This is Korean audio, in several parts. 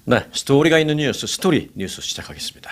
네, 스토리가 있는 뉴스, 스토리 뉴스 시작하겠습니다.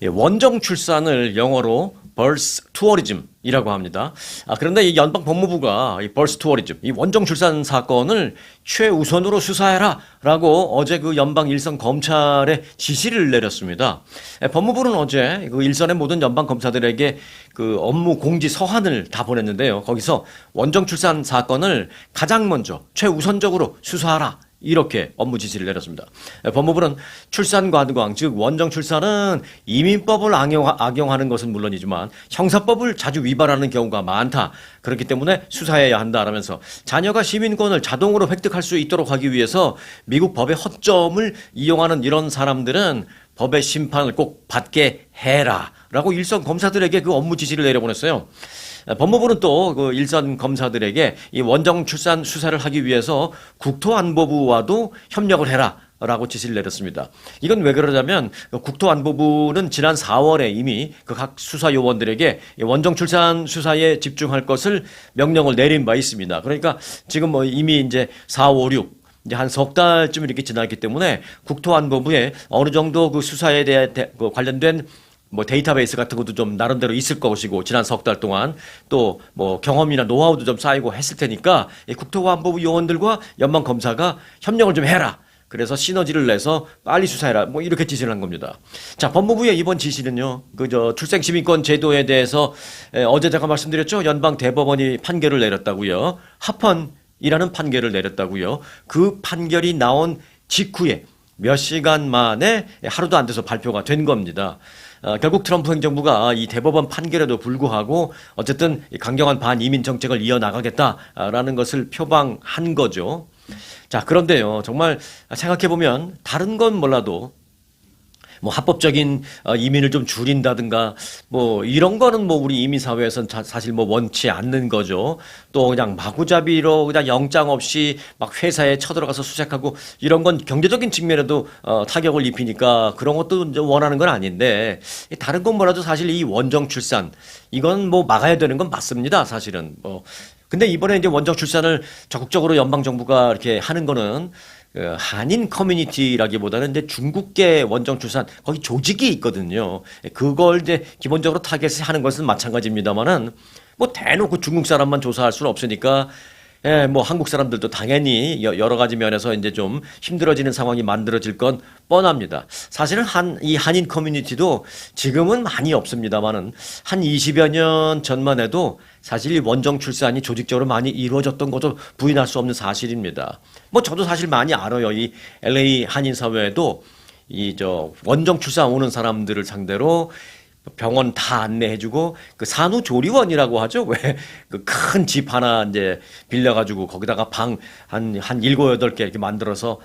원정 출산을 영어로 birth tourism이라고 합니다. 그런데 이 연방 법무부가 이 birth tourism, 이 원정 출산 사건을 최우선으로 수사해라라고 어제 그 연방 일선 검찰에 지시를 내렸습니다. 법무부는 어제 그 일선의 모든 연방 검사들에게 그 업무 공지 서한을 다 보냈는데요. 거기서 원정 출산 사건을 가장 먼저 최우선적으로 수사하라. 이렇게 업무 지시를 내렸습니다. 법무부는 출산관광, 즉 원정 출산은 이민법을 악용하는 것은 물론이지만 형사법을 자주 위반하는 경우가 많다. 그렇기 때문에 수사해야 한다라면서 자녀가 시민권을 자동으로 획득할 수 있도록 하기 위해서 미국 법의 허점을 이용하는 이런 사람들은 법의 심판을 꼭 받게 해라. 라고 일선 검사들에게 그 업무 지시를 내려보냈어요. 법무부는 또 그 일선 검사들에게 이 원정 출산 수사를 하기 위해서 국토안보부와도 협력을 해라. 라고 지시를 내렸습니다. 이건 왜 그러냐면 국토안보부는 지난 4월에 이미 그 각 수사 요원들에게 원정 출산 수사에 집중할 것을 명령을 내린 바 있습니다. 그러니까 지금 뭐 이미 이제 4, 5, 6 이제 한 석 달쯤 이렇게 지났기 때문에 국토안보부에 어느 정도 그 수사에 대해 그 관련된 뭐 데이터베이스 같은 것도 좀 나름대로 있을 것이고 지난 석 달 동안 또 뭐 경험이나 노하우도 좀 쌓이고 했을 테니까 국토안보부 요원들과 연방 검사가 협력을 좀 해라. 그래서 시너지를 내서 빨리 수사해라. 뭐 이렇게 지시를 한 겁니다. 자, 법무부의 이번 지시는요. 그저 출생시민권 제도에 대해서 어제 제가 말씀드렸죠. 연방 대법원이 판결을 내렸다고요. 합헌이라는 판결을 내렸다고요. 그 판결이 나온 직후에 몇 시간 만에 하루도 안 돼서 발표가 된 겁니다. 결국 트럼프 행정부가 이 대법원 판결에도 불구하고 어쨌든 강경한 반이민 정책을 이어나가겠다라는 것을 표방한 거죠. 자, 그런데요, 정말 생각해보면 다른 건 몰라도 뭐 합법적인 이민을 좀 줄인다든가 뭐 이런 거는 뭐 우리 이민 사회에서는 사실 뭐 원치 않는 거죠. 또 그냥 마구잡이로 그냥 영장 없이 막 회사에 쳐들어가서 수색하고 이런 건 경제적인 측면에도 타격을 입히니까 그런 것도 이제 원하는 건 아닌데 다른 건 뭐라도 사실 이 원정 출산 이건 뭐 막아야 되는 건 맞습니다. 사실은 뭐 근데 이번에 이제 원정 출산을 적극적으로 연방 정부가 이렇게 하는 거는 한인 커뮤니티라기보다는 이제 중국계 원정 출산 거기 조직이 있거든요. 그걸 이제 기본적으로 타겟을 하는 것은 마찬가지입니다만은 뭐 대놓고 중국 사람만 조사할 수는 없으니까 뭐 한국 사람들도 당연히 여러 가지 면에서 이제 좀 힘들어지는 상황이 만들어질 건 뻔합니다. 사실은 이 한인 커뮤니티도 지금은 많이 없습니다만은 한 20여 년 전만 해도 사실 원정 출산이 조직적으로 많이 이루어졌던 것도 부인할 수 없는 사실입니다. 뭐 저도 사실 많이 알아요. 이 LA 한인 사회에도 원정 출산 오는 사람들을 상대로 병원 다 안내해주고 그 산후조리원이라고 하죠. 왜 그 큰 집 하나 이제 빌려가지고 거기다가 방 한 일곱 여덟 개 이렇게 만들어서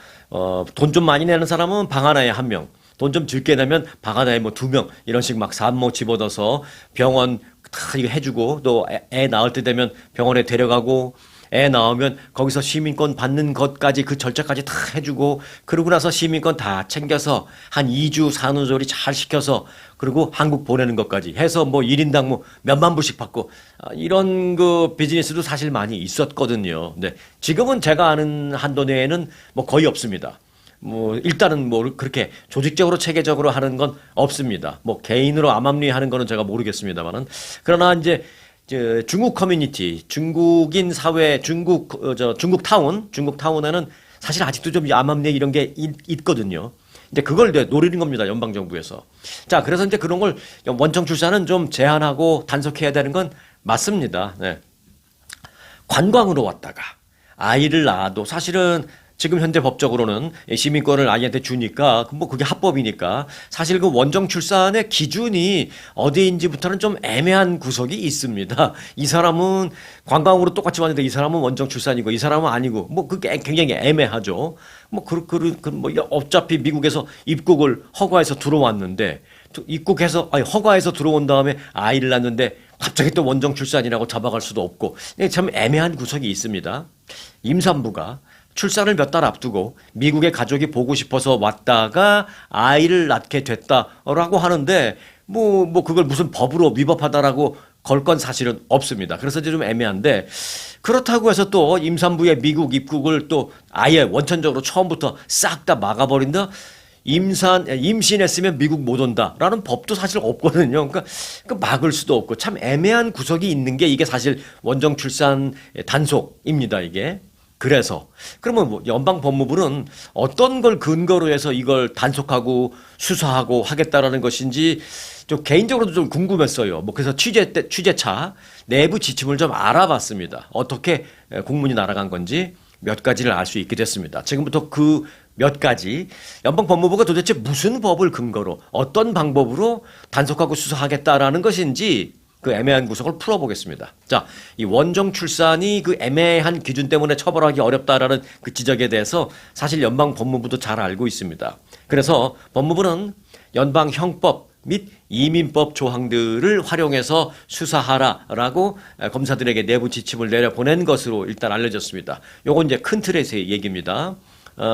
돈 좀 많이 내는 사람은 방 하나에 한 명, 돈 좀 적게 내면 방 하나에 뭐 두 명 이런 식 막 산모 집어넣어서 병원 다 이거 해주고 또 애 낳을 때 되면 병원에 데려가고. 애 나오면 거기서 시민권 받는 것까지 그 절차까지 다 해주고 그러고 나서 시민권 다 챙겨서 한 2주 산후조리 잘 시켜서 그리고 한국 보내는 것까지 해서 뭐 1인당 뭐 몇만 불씩 받고 이런 그 비즈니스도 사실 많이 있었거든요. 근데 지금은 제가 아는 한도 내에는 뭐 거의 없습니다. 뭐 일단은 뭐 그렇게 조직적으로 체계적으로 하는 건 없습니다. 뭐 개인으로 암암리 하는 거는 제가 모르겠습니다만은 그러나 이제 중국 커뮤니티, 중국인 사회, 중국 타운에는 사실 아직도 좀 암암리 이런 게 있거든요. 이제 그걸 노리는 겁니다. 연방 정부에서. 자, 그래서 이제 그런 걸 원정 출산은 좀 제한하고 단속해야 되는 건 맞습니다. 네. 관광으로 왔다가 아이를 낳아도 사실은 지금 현재 법적으로는 시민권을 아이한테 주니까 뭐 그게 합법이니까 사실 그 원정 출산의 기준이 어디인지부터는 좀 애매한 구석이 있습니다. 이 사람은 관광으로 똑같이 왔는데 이 사람은 원정 출산이고 이 사람은 아니고 뭐 그게 굉장히 애매하죠. 뭐 어차피 미국에서 입국을 허가해서 들어왔는데 허가해서 들어온 다음에 아이를 낳는데 갑자기 또 원정 출산이라고 잡아갈 수도 없고 참 애매한 구석이 있습니다. 임산부가 출산을 몇 달 앞두고 미국의 가족이 보고 싶어서 왔다가 아이를 낳게 됐다라고 하는데 그걸 무슨 법으로 위법하다라고 걸 건 사실은 없습니다. 그래서 좀 애매한데 그렇다고 해서 또 임산부의 미국 입국을 또 아예 원천적으로 처음부터 싹 다 막아버린다? 임신했으면 미국 못 온다라는 법도 사실 없거든요. 그러니까 막을 수도 없고 참 애매한 구석이 있는 게 이게 사실 원정 출산 단속입니다, 이게. 그래서 그러면 뭐 연방 법무부는 어떤 걸 근거로 해서 이걸 단속하고 수사하고 하겠다라는 것인지 좀 개인적으로도 좀 궁금했어요. 뭐 그래서 취재차 내부 지침을 좀 알아봤습니다. 어떻게 공문이 날아간 건지 몇 가지를 알 수 있게 됐습니다. 지금부터 그 몇 가지 연방 법무부가 도대체 무슨 법을 근거로 어떤 방법으로 단속하고 수사하겠다라는 것인지 그 애매한 구석을 풀어보겠습니다. 자, 이 원정 출산이 그 애매한 기준 때문에 처벌하기 어렵다라는 그 지적에 대해서 사실 연방 법무부도 잘 알고 있습니다. 그래서 법무부는 연방 형법 및 이민법 조항들을 활용해서 수사하라라고 검사들에게 내부 지침을 내려보낸 것으로 일단 알려졌습니다. 요건 이제 큰 틀에서의 얘기입니다.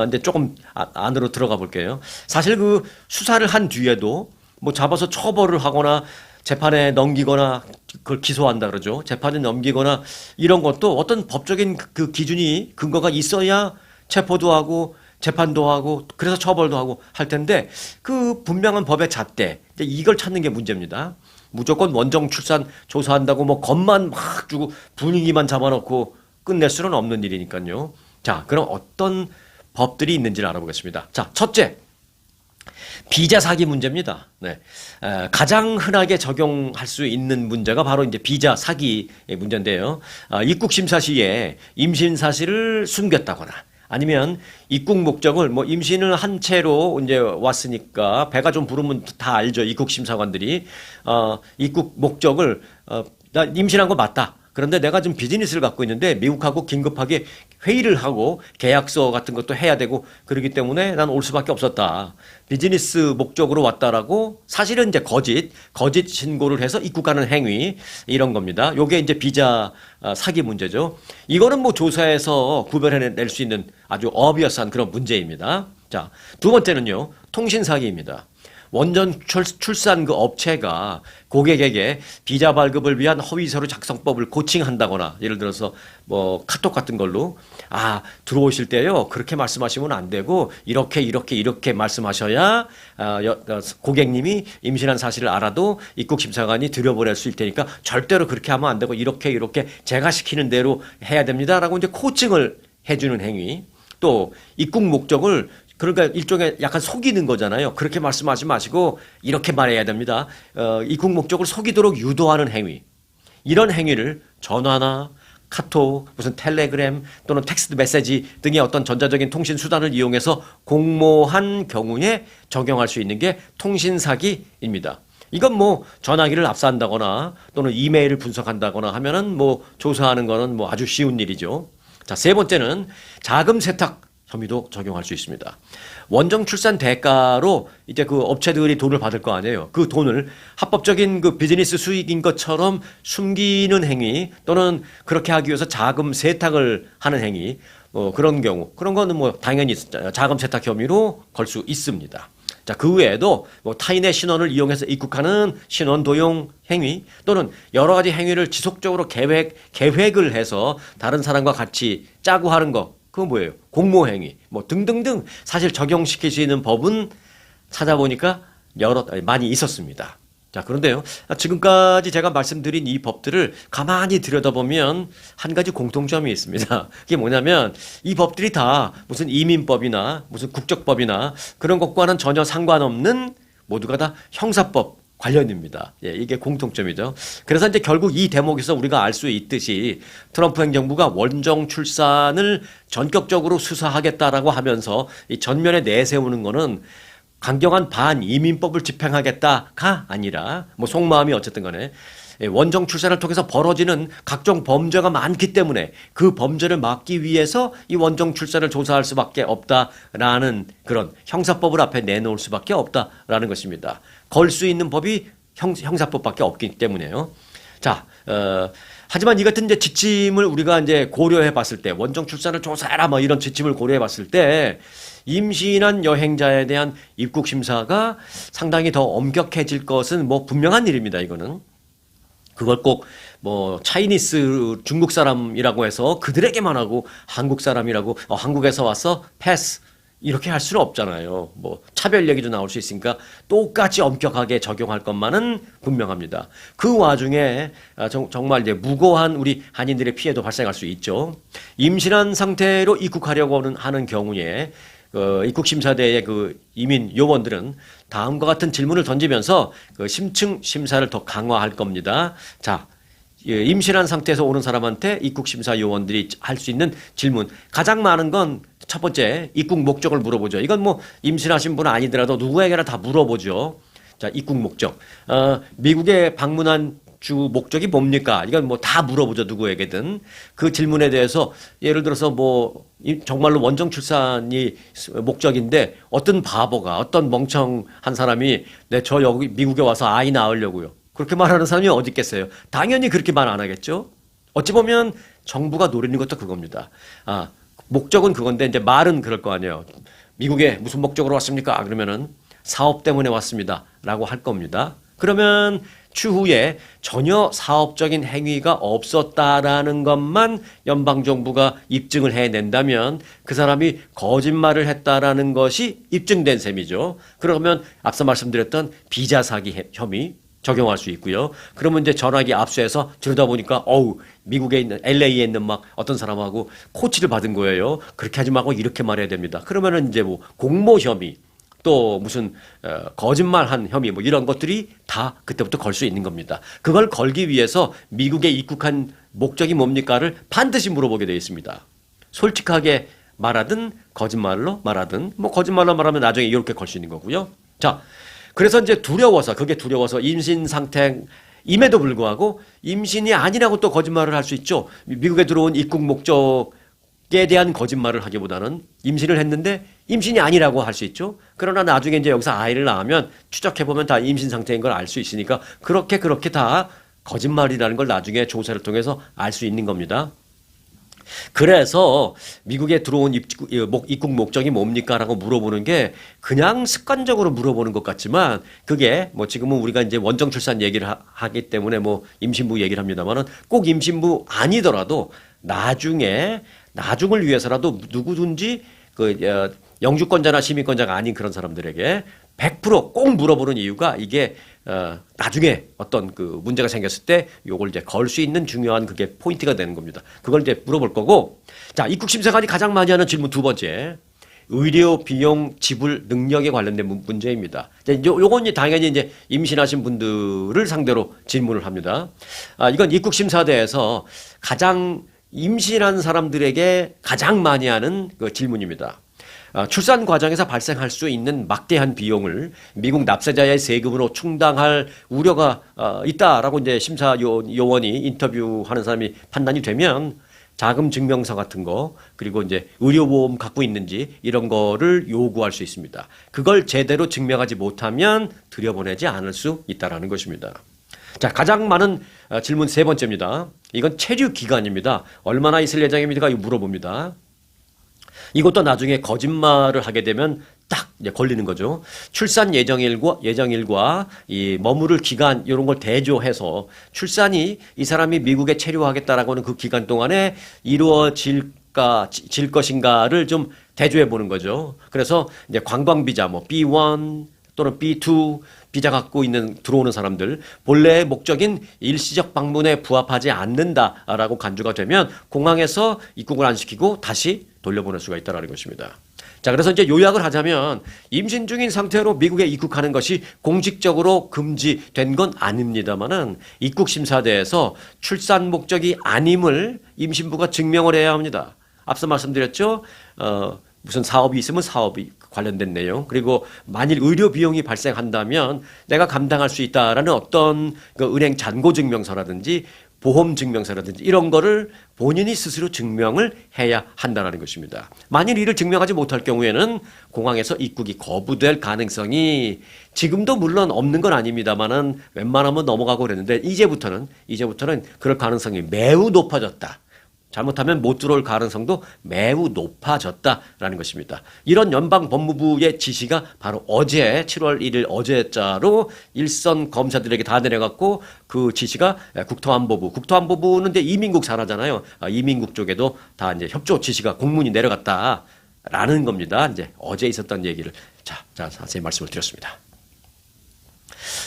이제 조금 안으로 들어가 볼게요. 사실 그 수사를 한 뒤에도 뭐 잡아서 처벌을 하거나 재판에 넘기거나 그걸 기소한다 그러죠. 재판에 넘기거나 이런 것도 어떤 법적인 그 기준이 근거가 있어야 체포도 하고 재판도 하고 그래서 처벌도 하고 할 텐데 그 분명한 법의 잣대 이걸 찾는 게 문제입니다. 무조건 원정 출산 조사한다고 뭐 겁만 막 주고 분위기만 잡아놓고 끝낼 수는 없는 일이니까요. 자, 그럼 어떤 법들이 있는지를 알아보겠습니다. 자, 첫째. 비자 사기 문제입니다. 네. 가장 흔하게 적용할 수 있는 문제가 바로 이제 비자 사기 문제인데요. 입국 심사 시에 임신 사실을 숨겼다거나 아니면 입국 목적을 뭐 임신을 한 채로 이제 왔으니까 배가 좀 부르면 다 알죠. 입국 심사관들이 입국 목적을 나 임신한 거 맞다. 그런데 내가 지금 비즈니스를 갖고 있는데 미국하고 긴급하게 회의를 하고 계약서 같은 것도 해야 되고 그러기 때문에 난 올 수밖에 없었다. 비즈니스 목적으로 왔다라고 사실은 이제 거짓 신고를 해서 입국하는 행위 이런 겁니다. 요게 이제 비자 사기 문제죠. 이거는 뭐 조사에서 구별해낼 수 있는 아주 어비어스한 그런 문제입니다. 자, 두 번째는요. 통신 사기입니다. 원전 출산 그 업체가 고객에게 비자 발급을 위한 허위 서류 작성법을 고칭한다거나 예를 들어서 뭐 카톡 같은 걸로 들어오실 때요 그렇게 말씀하시면 안 되고 이렇게 말씀하셔야 고객님이 임신한 사실을 알아도 입국 심사관이 들여보낼 수 있을 테니까 절대로 그렇게 하면 안 되고 이렇게 제가 시키는 대로 해야 됩니다라고 이제 코칭을 해주는 행위. 또 입국 목적을 그러니까 일종의 약간 속이는 거잖아요. 그렇게 말씀하지 마시고 이렇게 말해야 됩니다. 입국 목적을 속이도록 유도하는 행위. 이런 행위를 전화나 카톡, 무슨 텔레그램 또는 텍스트 메시지 등의 어떤 전자적인 통신 수단을 이용해서 공모한 경우에 적용할 수 있는 게 통신 사기입니다. 이건 뭐 전화기를 압수한다거나 또는 이메일을 분석한다거나 하면은 뭐 조사하는 거는 뭐 아주 쉬운 일이죠. 자, 세 번째는 자금 세탁 혐의도 적용할 수 있습니다. 원정 출산 대가로 이제 그 업체들이 돈을 받을 거 아니에요. 그 돈을 합법적인 그 비즈니스 수익인 것처럼 숨기는 행위 또는 그렇게 하기 위해서 자금 세탁을 하는 행위 그런 경우 그런 거는 뭐 당연히 자금 세탁 혐의로 걸 수 있습니다. 자, 그 외에도 뭐 타인의 신원을 이용해서 입국하는 신원 도용 행위 또는 여러 가지 행위를 지속적으로 계획을 해서 다른 사람과 같이 짜고 하는 거 그건 뭐예요? 공모행위 뭐 등등등 사실 적용시킬 수 있는 법은 찾아보니까 많이 있었습니다. 자, 그런데요. 지금까지 제가 말씀드린 이 법들을 가만히 들여다보면 한 가지 공통점이 있습니다. 그게 뭐냐면 이 법들이 다 무슨 이민법이나 무슨 국적법이나 그런 것과는 전혀 상관없는 모두가 다 형사법 관련입니다. 예, 이게 공통점이죠. 그래서 이제 결국 이 대목에서 우리가 알 수 있듯이 트럼프 행정부가 원정 출산을 전격적으로 수사하겠다라고 하면서 이 전면에 내세우는 거는 강경한 반이민법을 집행하겠다가 아니라 뭐 속마음이 어쨌든 간에 원정 출산을 통해서 벌어지는 각종 범죄가 많기 때문에 그 범죄를 막기 위해서 이 원정 출산을 조사할 수밖에 없다라는 그런 형사법을 앞에 내놓을 수밖에 없다라는 것입니다. 걸 수 있는 법이 형사법밖에 없기 때문에요. 자, 하지만 이 같은 이제 지침을 우리가 이제 고려해 봤을 때 원정 출산을 조사해라 뭐 이런 지침을 고려해 봤을 때 임신한 여행자에 대한 입국 심사가 상당히 더 엄격해질 것은 뭐 분명한 일입니다. 이거는. 그걸 꼭 뭐 차이니스 중국 사람이라고 해서 그들에게만 하고 한국 사람이라고 한국에서 와서 패스 이렇게 할 수는 없잖아요. 뭐 차별 얘기도 나올 수 있으니까 똑같이 엄격하게 적용할 것만은 분명합니다. 그 와중에 정말 이제 무고한 우리 한인들의 피해도 발생할 수 있죠. 임신한 상태로 입국하려고 하는 경우에 입국 심사대의 그 이민 요원들은 다음과 같은 질문을 던지면서 그 심층 심사를 더 강화할 겁니다. 자, 임신한 상태에서 오는 사람한테 입국 심사 요원들이 할 수 있는 질문 가장 많은 건 첫 번째 입국 목적을 물어보죠. 이건 뭐 임신하신 분 아니더라도 누구에게나 다 물어보죠. 자, 입국 목적. 미국에 방문한 주 목적이 뭡니까? 이건 뭐 다 물어보죠. 누구에게든. 그 질문에 대해서 예를 들어서 뭐 정말로 원정 출산이 목적인데 어떤 바보가 어떤 멍청한 사람이 네, 저 여기 미국에 와서 아이 낳으려고요. 그렇게 말하는 사람이 어디 있겠어요? 당연히 그렇게 말 안 하겠죠. 어찌 보면 정부가 노리는 것도 그겁니다. 목적은 그건데 이제 말은 그럴 거 아니에요. 미국에 무슨 목적으로 왔습니까? 그러면은 사업 때문에 왔습니다라고 할 겁니다. 그러면 추후에 전혀 사업적인 행위가 없었다라는 것만 연방정부가 입증을 해낸다면 그 사람이 거짓말을 했다라는 것이 입증된 셈이죠. 그러면 앞서 말씀드렸던 비자 사기 혐의 적용할 수 있고요. 그러면 이제 전화기 압수해서 들여다보니까 미국에 있는 LA에 있는 막 어떤 사람하고 코치를 받은 거예요. 그렇게 하지 말고 이렇게 말해야 됩니다. 그러면은 이제 뭐 공모 혐의 또 무슨 거짓말한 혐의 뭐 이런 것들이 다 그때부터 걸 수 있는 겁니다. 그걸 걸기 위해서 미국에 입국한 목적이 뭡니까를 반드시 물어보게 되어 있습니다. 솔직하게 말하든 거짓말로 말하든 뭐 거짓말로 말하면 나중에 이렇게 걸 수 있는 거고요. 자, 그래서 이제 그게 두려워서 임신 상태임에도 불구하고 임신이 아니라고 또 거짓말을 할 수 있죠. 미국에 들어온 입국 목적에 대한 거짓말을 하기보다는 임신을 했는데 임신이 아니라고 할 수 있죠. 그러나 나중에 이제 여기서 아이를 낳으면 추적해보면 다 임신 상태인 걸 알 수 있으니까 그렇게 다 거짓말이라는 걸 나중에 조사를 통해서 알 수 있는 겁니다. 그래서 미국에 들어온 입국 목적이 뭡니까? 라고 물어보는 게 그냥 습관적으로 물어보는 것 같지만 그게 뭐 지금은 우리가 이제 원정 출산 얘기를 하기 때문에 뭐 임신부 얘기를 합니다만은 꼭 임신부 아니더라도 나중을 위해서라도 누구든지 영주권자나 시민권자가 아닌 그런 사람들에게 100%꼭 물어보는 이유가 이게 나중에 어떤 그 문제가 생겼을 때 요걸 이제 걸 수 있는 중요한 그게 포인트가 되는 겁니다. 그걸 이제 물어볼 거고. 자, 입국심사관이 가장 많이 하는 질문 두 번째. 의료 비용 지불 능력에 관련된 문제입니다. 요건 당연히 이제 임신하신 분들을 상대로 질문을 합니다. 이건 입국심사대에서 가장 임신한 사람들에게 가장 많이 하는 그 질문입니다. 출산 과정에서 발생할 수 있는 막대한 비용을 미국 납세자의 세금으로 충당할 우려가 있다라고 이제 심사 요원이 인터뷰하는 사람이 판단이 되면 자금 증명서 같은 거 그리고 이제 의료보험 갖고 있는지 이런 거를 요구할 수 있습니다. 그걸 제대로 증명하지 못하면 들여보내지 않을 수 있다라는 것입니다. 자, 가장 많은 질문 세 번째입니다. 이건 체류 기간입니다. 얼마나 있을 예정입니까? 이거 물어봅니다. 이것도 나중에 거짓말을 하게 되면 딱 이제 걸리는 거죠. 출산 예정일과 이 머무를 기간 이런 걸 대조해서 출산이 이 사람이 미국에 체류하겠다라고 하는 그 기간 동안에 이루어질 것인가를 좀 대조해 보는 거죠. 그래서 이제 관광 비자 뭐 B1 또는 B2 비자 갖고 들어오는 사람들 본래의 목적인 일시적 방문에 부합하지 않는다라고 간주가 되면 공항에서 입국을 안 시키고 다시 돌려보낼 수가 있다는 것입니다. 자, 그래서 이제 요약을 하자면 임신 중인 상태로 미국에 입국하는 것이 공식적으로 금지된 건 아닙니다만은 입국심사대에서 출산 목적이 아님을 임신부가 증명을 해야 합니다. 앞서 말씀드렸죠. 무슨 사업이 있으면 사업이 관련된 내용 그리고 만일 의료 비용이 발생한다면 내가 감당할 수 있다라는 어떤 그 은행 잔고 증명서라든지 보험 증명서라든지 이런 거를 본인이 스스로 증명을 해야 한다는 것입니다. 만일 이를 증명하지 못할 경우에는 공항에서 입국이 거부될 가능성이 지금도 물론 없는 건 아닙니다만은 웬만하면 넘어가고 그랬는데 이제부터는 그럴 가능성이 매우 높아졌다. 잘못하면 못 들어올 가능성도 매우 높아졌다라는 것입니다. 이런 연방법무부의 지시가 바로 어제 7월 1일 어제자로 일선 검사들에게 다 내려갔고 그 지시가 국토안보부는 이제 이민국 산하잖아요. 이민국 쪽에도 다 이제 협조 지시가 공문이 내려갔다라는 겁니다. 이제 어제 있었던 얘기를 자 자세히 말씀을 드렸습니다.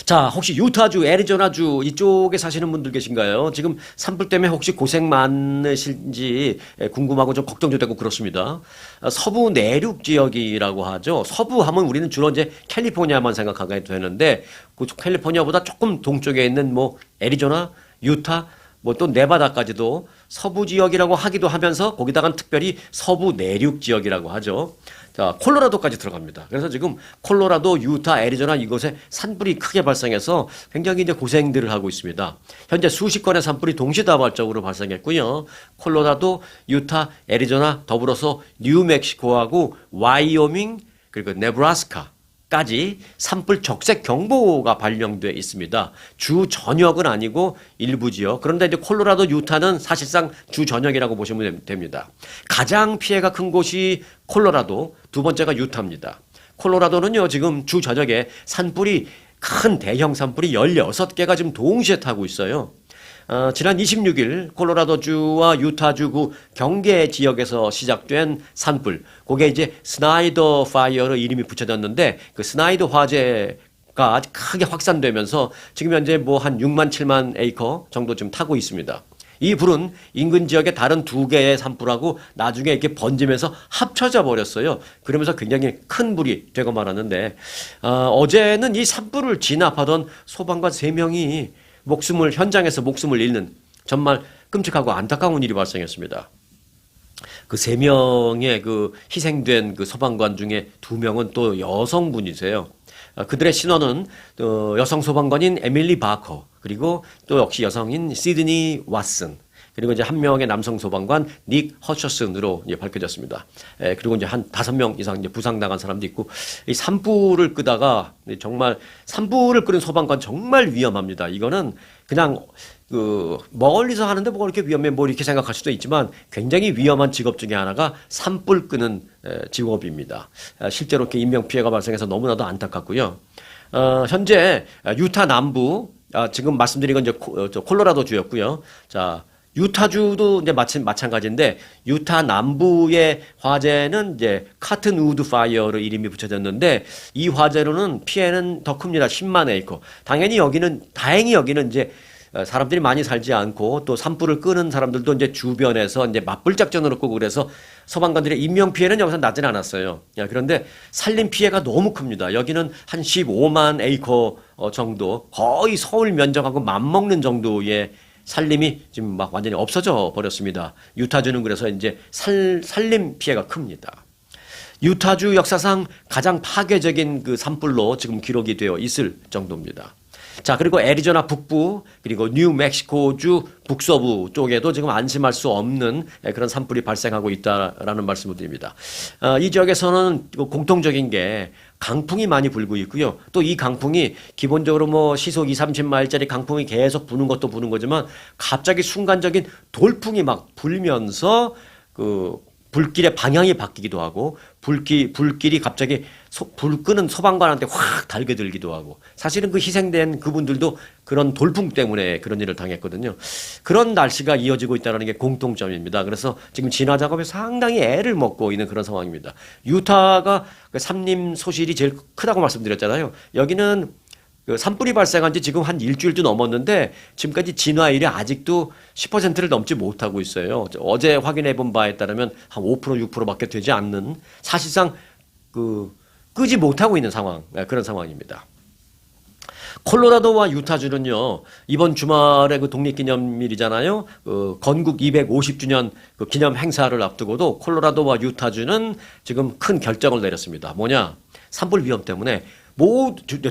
자, 혹시 유타주, 애리조나주 이쪽에 사시는 분들 계신가요? 지금 산불 때문에 혹시 고생 많으신지 궁금하고 좀 걱정도 되고 그렇습니다. 서부 내륙 지역이라고 하죠. 서부 하면 우리는 주로 이제 캘리포니아만 생각하게 되는데 그 캘리포니아보다 조금 동쪽에 있는 뭐 애리조나, 유타, 뭐 또 네바다까지도 서부 지역이라고 하기도 하면서 거기다가 특별히 서부 내륙 지역이라고 하죠. 자, 콜로라도까지 들어갑니다. 그래서 지금 콜로라도, 유타, 애리조나 이곳에 산불이 크게 발생해서 굉장히 이제 고생들을 하고 있습니다. 현재 수십 건의 산불이 동시다발적으로 발생했고요. 콜로라도, 유타, 애리조나 더불어서 뉴멕시코하고 와이오밍 그리고 네브라스카까지 산불 적색 경보가 발령돼 있습니다. 주 전역은 아니고 일부 지역. 그런데 이제 콜로라도, 유타는 사실상 주 전역이라고 보시면 됩니다. 가장 피해가 큰 곳이 콜로라도, 두 번째가 유타입니다. 콜로라도는요, 지금 주 전역에 산불이 큰 대형 산불이 16개가 지금 동시에 타고 있어요. 지난 26일 콜로라도주와 유타주 그 경계 지역에서 시작된 산불, 그게 이제 스나이더 파이어로 이름이 붙여졌는데 그 스나이더 화재가 크게 확산되면서 지금 현재 뭐 한 6만 7만 에이커 정도 지금 타고 있습니다. 이 불은 인근 지역의 다른 두 개의 산불하고 나중에 이렇게 번지면서 합쳐져 버렸어요. 그러면서 굉장히 큰 불이 되고 말았는데 어제는 이 산불을 진압하던 소방관 3명이 현장에서 목숨을 잃는 정말 끔찍하고 안타까운 일이 발생했습니다. 그 3명의 그 희생된 그 소방관 중에 2명은 또 여성분이세요. 그들의 신원은 여성 소방관인 에밀리 바커, 그리고 또 역시 여성인 시드니 왓슨, 그리고 이제 한 명의 남성 소방관 닉 허처슨으로 밝혀졌습니다. 그리고 이제 한 5명 이상 이제 부상당한 사람도 있고, 이 산불을 끄다가 정말 산불을 끄는 소방관 정말 위험합니다. 이거는 그냥 그 멀리서 하는데 뭐가 이렇게 위험해 뭐 이렇게 생각할 수도 있지만 굉장히 위험한 직업 중에 하나가 산불 끄는 직업입니다. 실제로 이렇게 인명 피해가 발생해서 너무나도 안타깝고요. 현재 유타 남부, 지금 말씀드린 건 이제 콜로라도 주였고요. 자, 유타주도 이제 마찬가지인데 유타 남부의 화재는 이제 카튼 우드 파이어로 이름이 붙여졌는데 이 화재로는 피해는 더 큽니다. 10만 에이커. 다행히 여기는 이제 사람들이 많이 살지 않고 또 산불을 끄는 사람들도 이제 주변에서 이제 맞불 작전으로 끄고 그래서 소방관들의 인명 피해는 여기서 나진 않았어요. 그런데 산림 피해가 너무 큽니다. 여기는 한 15만 에이커 정도, 거의 서울 면적하고 맞먹는 정도의 산림이 지금 막 완전히 없어져 버렸습니다. 유타주는 그래서 이제 산림 피해가 큽니다. 유타주 역사상 가장 파괴적인 그 산불로 지금 기록이 되어 있을 정도입니다. 자, 그리고 애리조나 북부, 그리고 뉴멕시코주 북서부 쪽에도 지금 안심할 수 없는 그런 산불이 발생하고 있다라는 말씀을 드립니다. 이 지역에서는 공통적인 게 강풍이 많이 불고 있고요. 또 이 강풍이 기본적으로 뭐 시속 20, 30마일짜리 강풍이 계속 부는 것도 부는 거지만 갑자기 순간적인 돌풍이 막 불면서 그 불길의 방향이 바뀌기도 하고 불길이 갑자기 불 끄는 소방관한테 확 달겨들기도 하고, 사실은 그 희생된 그분들도 그런 돌풍 때문에 그런 일을 당했거든요. 그런 날씨가 이어지고 있다는 게 공통점입니다. 그래서 지금 진화 작업에 상당히 애를 먹고 있는 그런 상황입니다. 유타가 그 산림 소실이 제일 크다고 말씀드렸잖아요. 여기는 그 산불이 발생한 지 지금 한 일주일도 넘었는데 지금까지 진화율이 아직도 10%를 넘지 못하고 있어요. 어제 확인해 본 바에 따르면 한 5%, 6%밖에 되지 않는, 사실상 끄지 못하고 있는 상황, 그런 상황입니다. 콜로라도와 유타주는요, 이번 주말에 그 독립기념일이잖아요. 건국 250주년 그 기념 행사를 앞두고도 콜로라도와 유타주는 지금 큰 결정을 내렸습니다. 뭐냐? 산불 위험 때문에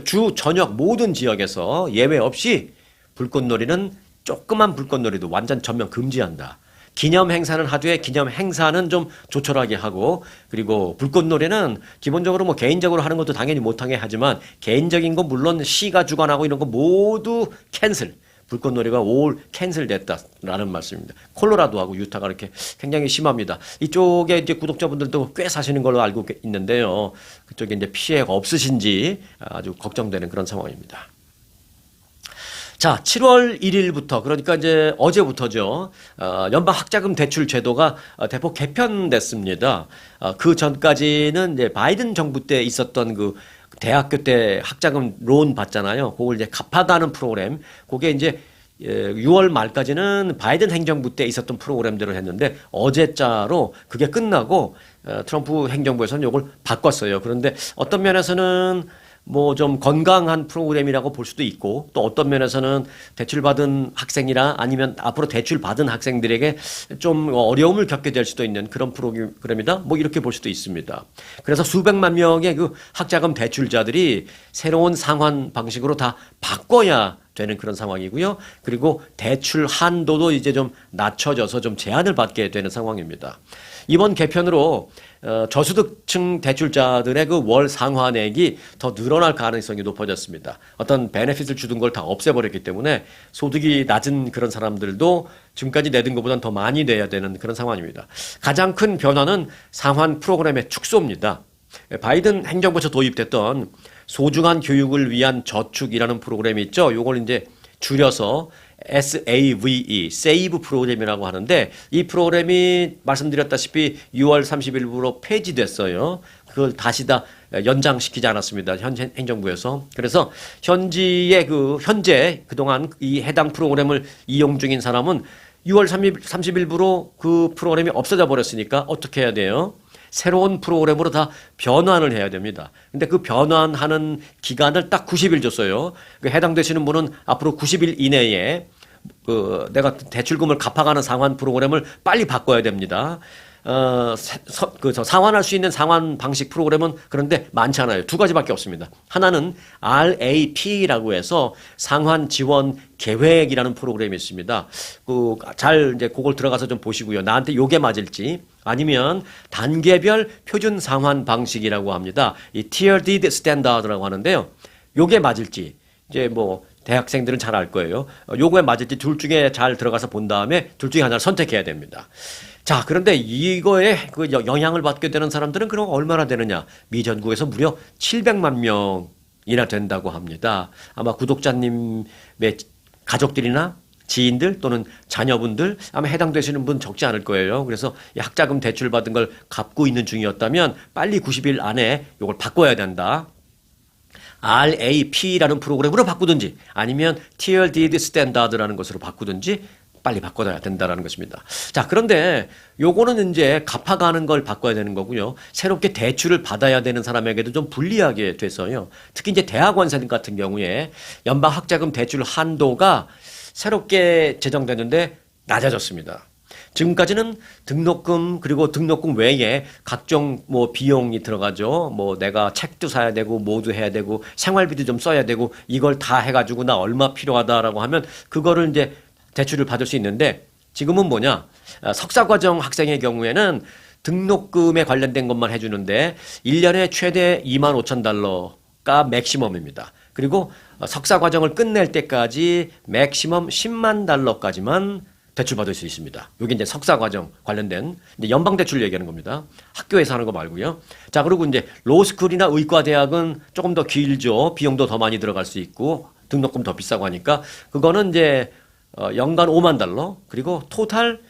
주 전역 모든 지역에서 예외 없이 불꽃놀이는, 조그만 불꽃놀이도 완전 전면 금지한다. 기념 행사는 하되 기념 행사는 좀 조촐하게 하고, 그리고 불꽃놀이는 기본적으로 뭐 개인적으로 하는 것도 당연히 못하게 하지만 개인적인 거 물론 시가 주관하고 이런 거 모두 캔슬, 불꽃놀이가 올 캔슬됐다라는 말씀입니다. 콜로라도하고 유타가 이렇게 굉장히 심합니다. 이쪽에 이제 구독자분들도 꽤 사시는 걸로 알고 있는데요. 그쪽에 이제 피해가 없으신지 아주 걱정되는 그런 상황입니다. 자, 7월 1일부터 그러니까 이제 어제부터죠. 연방 학자금 대출 제도가 대폭 개편됐습니다. 그 전까지는 이제 바이든 정부 때 있었던 그 대학교 때 학자금 론 받잖아요. 그걸 이제 갚아가는 프로그램. 그게 이제 6월 말까지는 바이든 행정부 때 있었던 프로그램대로 했는데 어제자로 그게 끝나고 트럼프 행정부에서는 이걸 바꿨어요. 그런데 어떤 면에서는 뭐 좀 건강한 프로그램이라고 볼 수도 있고 또 어떤 면에서는 대출받은 학생이나 아니면 앞으로 대출받은 학생들에게 좀 어려움을 겪게 될 수도 있는 그런 프로그램이다. 뭐 이렇게 볼 수도 있습니다. 그래서 수백만 명의 그 학자금 대출자들이 새로운 상환 방식으로 다 바꿔야 되는 그런 상황이고요. 그리고 대출 한도도 이제 좀 낮춰져서 좀 제한을 받게 되는 상황입니다. 이번 개편으로 저소득층 대출자들의 그 월 상환액이 더 늘어날 가능성이 높아졌습니다. 어떤 베네핏을 주던 걸 다 없애버렸기 때문에 소득이 낮은 그런 사람들도 지금까지 내던 것보다는 더 많이 내야 되는 그런 상황입니다. 가장 큰 변화는 상환 프로그램의 축소입니다. 바이든 행정부에서 도입됐던 소중한 교육을 위한 저축이라는 프로그램이 있죠. 요걸 이제 줄여서 SAVE, 세이브 프로그램이라고 하는데 이 프로그램이 말씀드렸다시피 6월 30일부로 폐지됐어요. 그걸 다시 다 연장시키지 않았습니다. 현 행정부에서. 그래서 현재 그동안 이 해당 프로그램을 이용 중인 사람은 6월 30일부로 그 프로그램이 없어져 버렸으니까 어떻게 해야 돼요? 새로운 프로그램으로 다 변환을 해야 됩니다. 근데 그 변환하는 기간을 딱 90일 줬어요. 해당되시는 분은 앞으로 90일 이내에 내가 대출금을 갚아가는 상환 프로그램을 빨리 바꿔야 됩니다. 상환할 수 있는 상환 방식 프로그램은 그런데 많지 않아요. 두 가지밖에 없습니다. 하나는 RAP라고 해서 상환 지원 계획이라는 프로그램이 있습니다. 이제 그걸 들어가서 좀 보시고요. 나한테 요게 맞을지 아니면 단계별 표준 상환 방식이라고 합니다. 이 Tiered Standard라고 하는데요. 요게 맞을지 이제 뭐 대학생들은 잘 알 거예요. 요거에 맞을지 둘 중에 잘 들어가서 본 다음에 둘 중에 하나를 선택해야 됩니다. 자, 그런데 이거에 그 영향을 받게 되는 사람들은 그럼 얼마나 되느냐? 미 전국에서 무려 700만 명이나 된다고 합니다. 아마 구독자님의 가족들이나 지인들 또는 자녀분들 아마 해당되시는 분 적지 않을 거예요. 그래서 이 학자금 대출 받은 걸 갚고 있는 중이었다면 빨리 90일 안에 이걸 바꿔야 된다. RAP라는 프로그램으로 바꾸든지 아니면 Tiered Standard라는 것으로 바꾸든지 빨리 바꿔야 된다라는 것입니다. 자, 그런데 요거는 이제 갚아가는 걸 바꿔야 되는 거고요. 새롭게 대출을 받아야 되는 사람에게도 좀 불리하게 돼서요. 특히 이제 대학원생 같은 경우에 연방 학자금 대출 한도가 새롭게 제정됐는데 낮아졌습니다. 지금까지는 등록금 그리고 등록금 외에 각종 뭐 비용이 들어가죠. 뭐 내가 책도 사야 되고 뭐도 해야 되고 생활비도 좀 써야 되고 이걸 다 해가지고 나 얼마 필요하다라고 하면 그거를 이제 대출을 받을 수 있는데 지금은 뭐냐? 석사과정 학생의 경우에는 등록금에 관련된 것만 해주는데 1년에 최대 25,000달러가 맥시멈입니다. 그리고 석사과정을 끝낼 때까지 맥시멈 10만 달러까지만 대출받을 수 있습니다. 여기 이제 석사과정 관련된 이제 연방대출 얘기하는 겁니다. 학교에서 하는 거 말고요. 자, 그리고 이제 로스쿨이나 의과대학은 조금 더 길죠. 비용도 더 많이 들어갈 수 있고 등록금 더 비싸고 하니까 그거는 이제 연간 5만 달러 그리고 토탈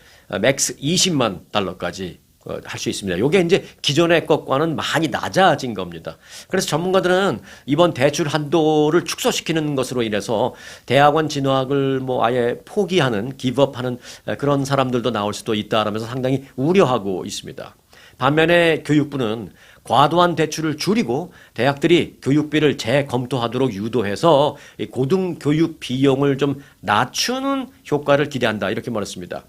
맥스 20만 달러까지 할 수 있습니다. 이게 이제 기존의 것과는 많이 낮아진 겁니다. 그래서 전문가들은 이번 대출 한도를 축소시키는 것으로 인해서 대학원 진학을 뭐 아예 포기하는 기브업하는 그런 사람들도 나올 수도 있다라면서 상당히 우려하고 있습니다. 반면에 교육부는 과도한 대출을 줄이고 대학들이 교육비를 재검토하도록 유도해서 고등교육 비용을 좀 낮추는 효과를 기대한다 이렇게 말했습니다.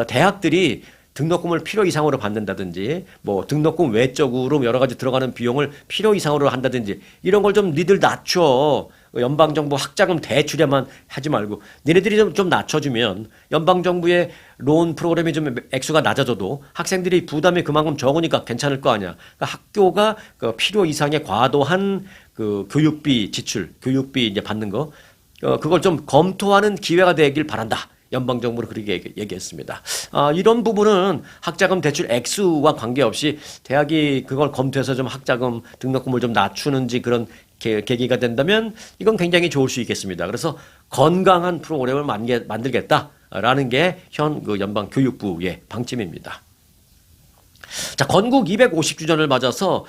대학들이 등록금을 필요 이상으로 받는다든지 뭐 등록금 외적으로 여러 가지 들어가는 비용을 필요 이상으로 한다든지 이런 걸 좀 니들 낮춰. 연방정부 학자금 대출에만 하지 말고 니네들이 좀 낮춰주면 연방정부의 론 프로그램이 좀 액수가 낮아져도 학생들이 부담이 그만큼 적으니까 괜찮을 거 아니야. 그러니까 학교가 그 필요 이상의 과도한 그 교육비 지출, 교육비 이제 받는 거 그걸 좀 검토하는 기회가 되길 바란다. 연방정부는 그렇게 얘기했습니다. 이런 부분은 학자금 대출 액수와 관계없이 대학이 그걸 검토해서 좀 학자금 등록금을 좀 낮추는지 그런 계기가 된다면 이건 굉장히 좋을 수 있겠습니다. 그래서 건강한 프로그램을 만들겠다라는 게 현 그 연방교육부의 방침입니다. 자, 건국 250주년을 맞아서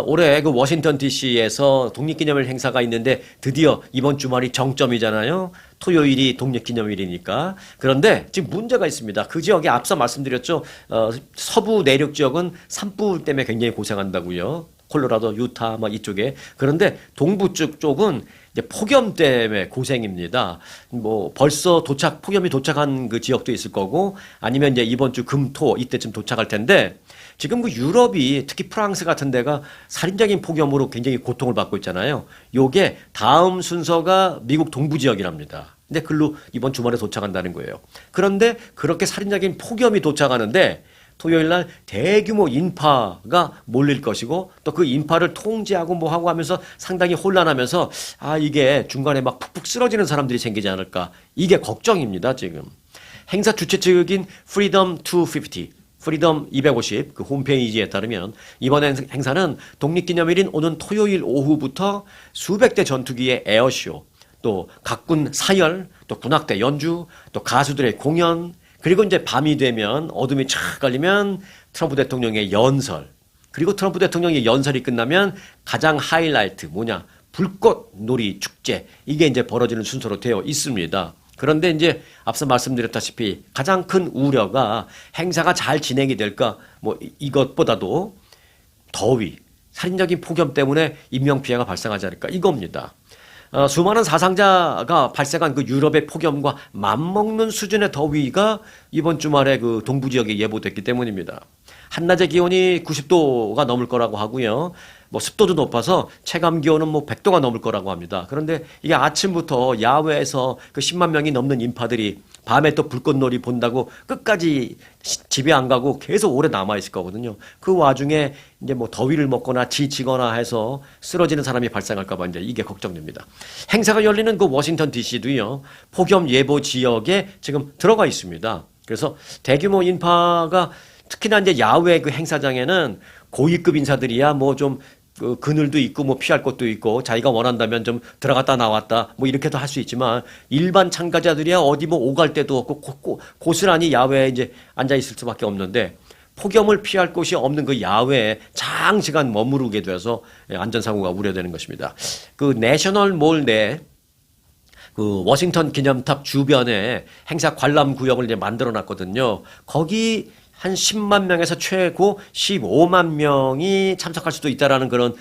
올해 그 워싱턴 DC에서 독립기념일 행사가 있는데 드디어 이번 주말이 정점이잖아요. 토요일이 독립기념일이니까. 그런데 지금 문제가 있습니다. 그 지역에 앞서 말씀드렸죠. 서부 내륙 지역은 산불 때문에 굉장히 고생한다고요. 콜로라도, 유타 막 이쪽에. 그런데 동부 쪽은 이제 폭염 때문에 고생입니다. 뭐 벌써 폭염이 도착한 그 지역도 있을 거고 아니면 이제 이번 주 금토 이때쯤 도착할 텐데 지금 그 유럽이 특히 프랑스 같은 데가 살인적인 폭염으로 굉장히 고통을 받고 있잖아요. 요게 다음 순서가 미국 동부 지역이랍니다. 근데 글로 이번 주말에 도착한다는 거예요. 그런데 그렇게 살인적인 폭염이 도착하는데 토요일 날 대규모 인파가 몰릴 것이고 또 그 인파를 통제하고 뭐 하고 하면서 상당히 혼란하면서 이게 중간에 막 푹푹 쓰러지는 사람들이 생기지 않을까. 이게 걱정입니다, 지금. 행사 주최 측인 Freedom 250 프리덤 250 그 홈페이지에 따르면 이번 행사는 독립기념일인 오는 토요일 오후부터 수백 대 전투기의 에어쇼, 또 각군 사열, 또 군악대 연주, 또 가수들의 공연, 그리고 이제 밤이 되면 어둠이 촥 걸리면 트럼프 대통령의 연설, 그리고 트럼프 대통령의 연설이 끝나면 가장 하이라이트 뭐냐? 불꽃놀이 축제. 이게 이제 벌어지는 순서로 되어 있습니다. 그런데 이제 앞서 말씀드렸다시피 가장 큰 우려가 행사가 잘 진행이 될까 뭐 이것보다도 더위, 살인적인 폭염 때문에 인명피해가 발생하지 않을까 이겁니다. 수많은 사상자가 발생한 그 유럽의 폭염과 맞먹는 수준의 더위가 이번 주말에 그 동부 지역에 예보됐기 때문입니다. 한낮의 기온이 90도가 넘을 거라고 하고요. 뭐 습도도 높아서 체감 기온은 뭐 100도가 넘을 거라고 합니다. 그런데 이게 아침부터 야외에서 그 10만 명이 넘는 인파들이 밤에 또 불꽃놀이 본다고 끝까지 집에 안 가고 계속 오래 남아 있을 거거든요. 그 와중에 이제 뭐 더위를 먹거나 지치거나 해서 쓰러지는 사람이 발생할까 봐 이제 이게 걱정됩니다. 행사가 열리는 그 워싱턴 DC도요. 폭염 예보 지역에 지금 들어가 있습니다. 그래서 대규모 인파가 특히나 이제 야외 그 행사장에는 고위급 인사들이야 뭐 좀 그늘도 있고 뭐 피할 곳도 있고 자기가 원한다면 좀 들어갔다 나왔다 뭐 이렇게도 할 수 있지만 일반 참가자들이야 어디 뭐 오갈 데도 없고 고스란히 야외에 이제 앉아 있을 수밖에 없는데 폭염을 피할 곳이 없는 그 야외에 장시간 머무르게 돼서 안전사고가 우려되는 것입니다. 그 내셔널 몰 내 그 워싱턴 기념탑 주변에 행사 관람 구역을 이제 만들어 놨거든요. 거기 한 10만 명에서 최고 15만 명이 참석할 수도 있다라는 그런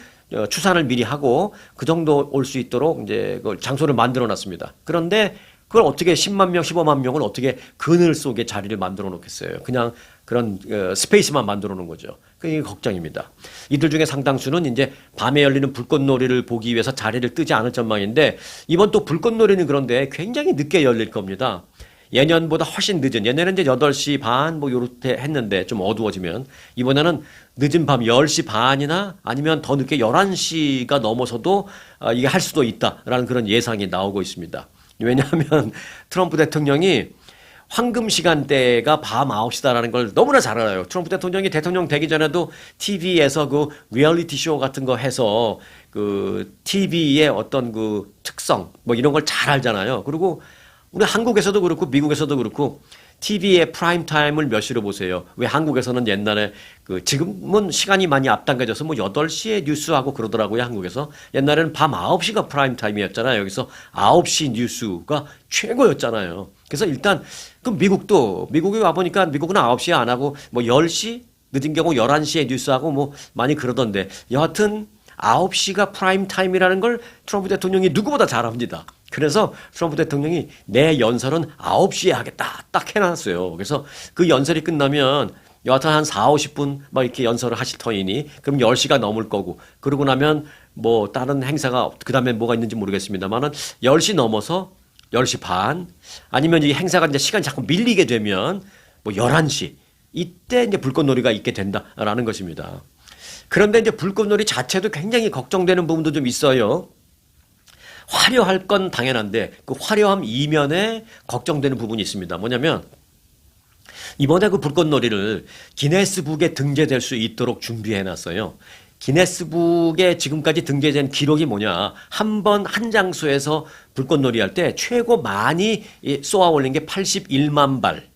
추산을 미리 하고 그 정도 올 수 있도록 이제 그 장소를 만들어 놨습니다. 그런데 그걸 어떻게 10만 명, 15만 명을 어떻게 그늘 속에 자리를 만들어 놓겠어요. 그냥 그런 스페이스만 만들어 놓은 거죠. 그게 걱정입니다. 이들 중에 상당수는 이제 밤에 열리는 불꽃놀이를 보기 위해서 자리를 뜨지 않을 전망인데 이번 또 불꽃놀이는 그런데 굉장히 늦게 열릴 겁니다. 예년보다 훨씬 늦은, 예년에는 이제 8시 반 뭐 요렇게 했는데 좀 어두워지면 이번에는 늦은 밤 10시 반이나 아니면 더 늦게 11시가 넘어서도 이게 할 수도 있다라는 그런 예상이 나오고 있습니다. 왜냐하면 트럼프 대통령이 황금 시간대가 밤 9시다라는 걸 너무나 잘 알아요. 트럼프 대통령이 대통령 되기 전에도 TV에서 그 리얼리티 쇼 같은 거 해서 그 TV의 어떤 그 특성 뭐 이런 걸 잘 알잖아요. 그리고 우리 한국에서도 그렇고 미국에서도 그렇고 TV의 프라임 타임을 몇 시로 보세요? 왜 한국에서는 옛날에 그 지금은 시간이 많이 앞당겨져서 뭐 8시에 뉴스하고 그러더라고요, 한국에서. 옛날에는 밤 9시가 프라임 타임이었잖아요. 여기서 9시 뉴스가 최고였잖아요. 그래서 일단 그 미국에 와 보니까 미국은 9시에 안 하고 뭐 10시 늦은 경우 11시에 뉴스하고 뭐 많이 그러던데 여하튼 9시가 프라임 타임이라는 걸 트럼프 대통령이 누구보다 잘 압니다. 그래서 트럼프 대통령이 내 연설은 9시에 하겠다 딱 해놨어요. 그래서 그 연설이 끝나면 여하튼 한 4, 50분 막 이렇게 연설을 하실 터이니 그럼 10시가 넘을 거고 그러고 나면 뭐 다른 행사가 그 다음에 뭐가 있는지 모르겠습니다만은 10시 넘어서 10시 반 아니면 이 행사가 이제 시간이 자꾸 밀리게 되면 뭐 11시 이때 이제 불꽃놀이가 있게 된다라는 것입니다. 그런데 이제 불꽃놀이 자체도 굉장히 걱정되는 부분도 좀 있어요. 화려할 건 당연한데 그 화려함 이면에 걱정되는 부분이 있습니다. 뭐냐면 이번에 그 불꽃놀이를 기네스북에 등재될 수 있도록 준비해 놨어요. 기네스북에 지금까지 등재된 기록이 뭐냐. 한 번 한 장소에서 불꽃놀이 할 때 최고 많이 쏘아 올린 게 81만 발.